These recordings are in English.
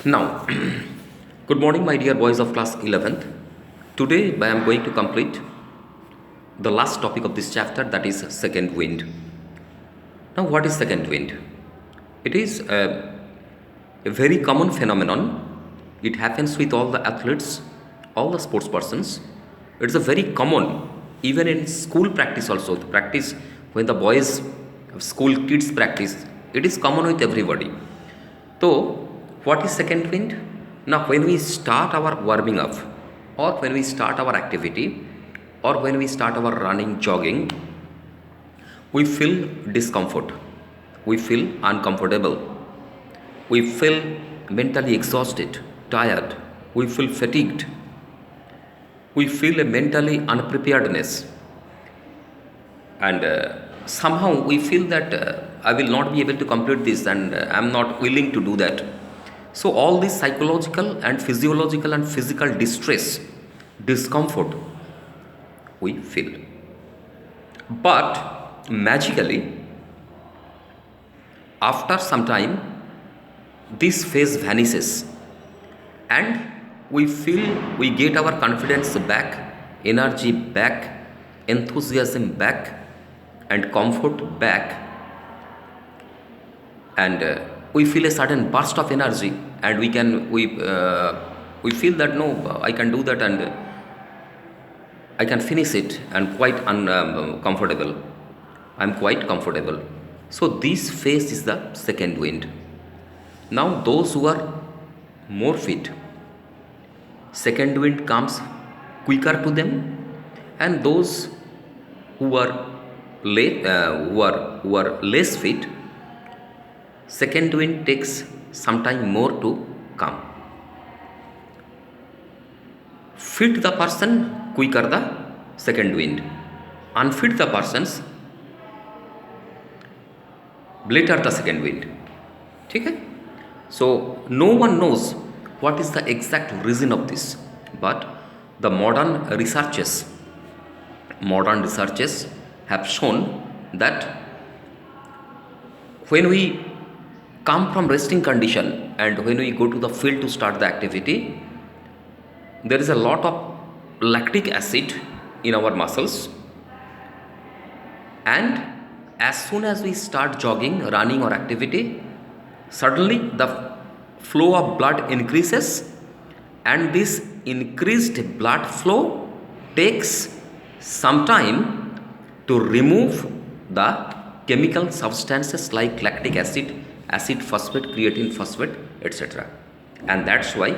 Now, good morning, my dear boys of class 11th. Today, I am going to complete the last topic of this chapter, that is second wind. Now, what is second wind? It is a very common phenomenon. It happens with all the athletes, all the sports persons. It's a very common, even in school practice also. The practice when the boys, school kids practice, it is common with everybody. So, what is second wind? Now, when we start our warming up, or when we start our activity, or when we start our running, jogging, we feel discomfort, we feel uncomfortable, we feel mentally exhausted, tired, we feel fatigued, we feel a mentally unpreparedness, and somehow we feel that I will not be able to complete this and I am not willing to do that. So, all this psychological and physiological and physical distress, discomfort we feel. But magically, after some time, this phase vanishes and we feel we get our confidence back, energy back, enthusiasm back, and comfort back, and we feel a sudden burst of energy, and we feel that no, I can do that, and I can finish it, and quite comfortable. I'm quite comfortable. So this phase is the second wind. Now those who are more fit, second wind comes quicker to them, and those who are who are less fit, second wind takes some time more to come. Fit the person, quicker the second wind. Unfit the persons, later the second wind. Okay? So no one knows what is the exact reason of this, but the modern researches have shown that when we come from resting condition and when we go to the field to start the activity, there is a lot of lactic acid in our muscles, and as soon as we start jogging, running, or activity, suddenly the flow of blood increases, and this increased blood flow takes some time to remove the chemical substances like lactic acid, acid phosphate, creatine phosphate, etc. And that's why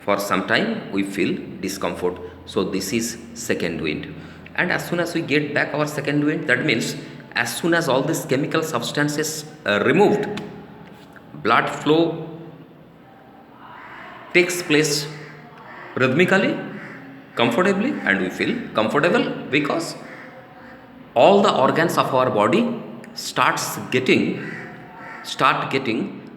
for some time we feel discomfort. So this is second wind. And as soon as we get back our second wind, that means as soon as all these chemical substances are removed, blood flow takes place rhythmically, comfortably, and we feel comfortable because all the organs of our body start getting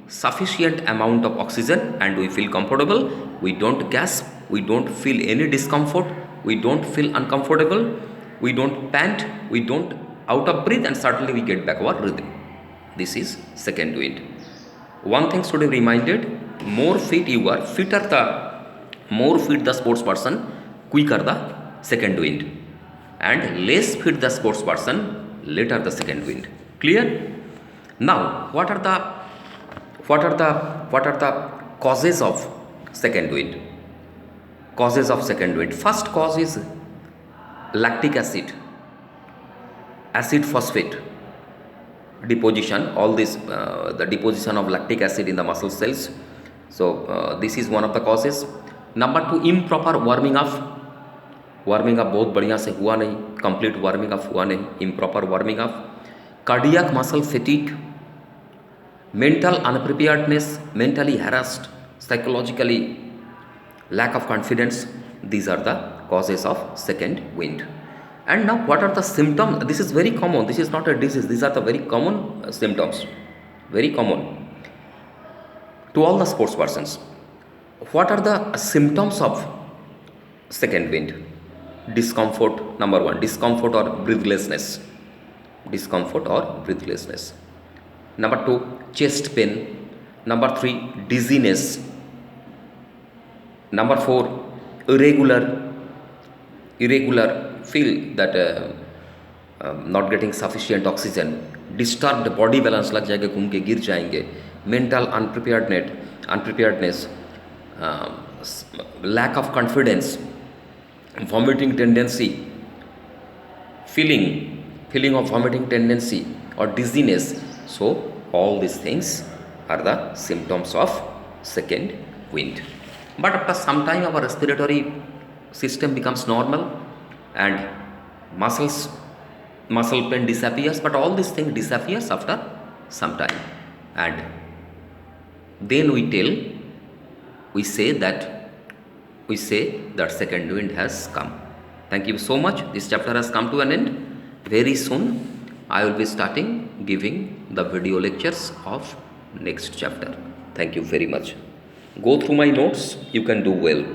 sufficient amount of oxygen, and we feel comfortable. We don't gasp, we don't feel any discomfort, we don't feel uncomfortable, we don't pant, we don't out of breath, and suddenly we get back our rhythm. This is second wind. One thing should be reminded: more fit you are, more fit the sports person, quicker the second wind, and less fit the sports person, later the second wind. Clear? Now, what are the causes of second wind? Causes of second wind. First cause is lactic acid, acid phosphate deposition. All this, the deposition of lactic acid in the muscle cells. So this is one of the causes. Number two, improper warming up. Warming up बहुत बढ़िया से हुआ नहीं, complete warming up हुआ नहीं, improper warming up. Cardiac muscle fatigue, mental unpreparedness, mentally harassed, psychologically lack of confidence. These are the causes of second wind. And now what are the symptoms? This is very common, this is not a disease, these are the very common symptoms, very common to all the sports persons. What are the symptoms of second wind? Discomfort, number one, discomfort or breathlessness. Discomfort or breathlessness. Number two, chest pain. Number three, dizziness. Number 4, irregular feel that not getting sufficient oxygen, disturbed body balance लग जाएगा, घूम के गिर जाएंगे, mental unpreparedness, lack of confidence, vomiting tendency, feeling of vomiting tendency or dizziness. So all these things are the symptoms of second wind. But after some time our respiratory system becomes normal and muscle pain disappears, but all these things disappears after some time, and then we say that second wind has come. Thank you so much. This chapter has come to an end. Very soon I will be starting giving the video lectures of next chapter. Thank you very much. Go through my notes. You can do well.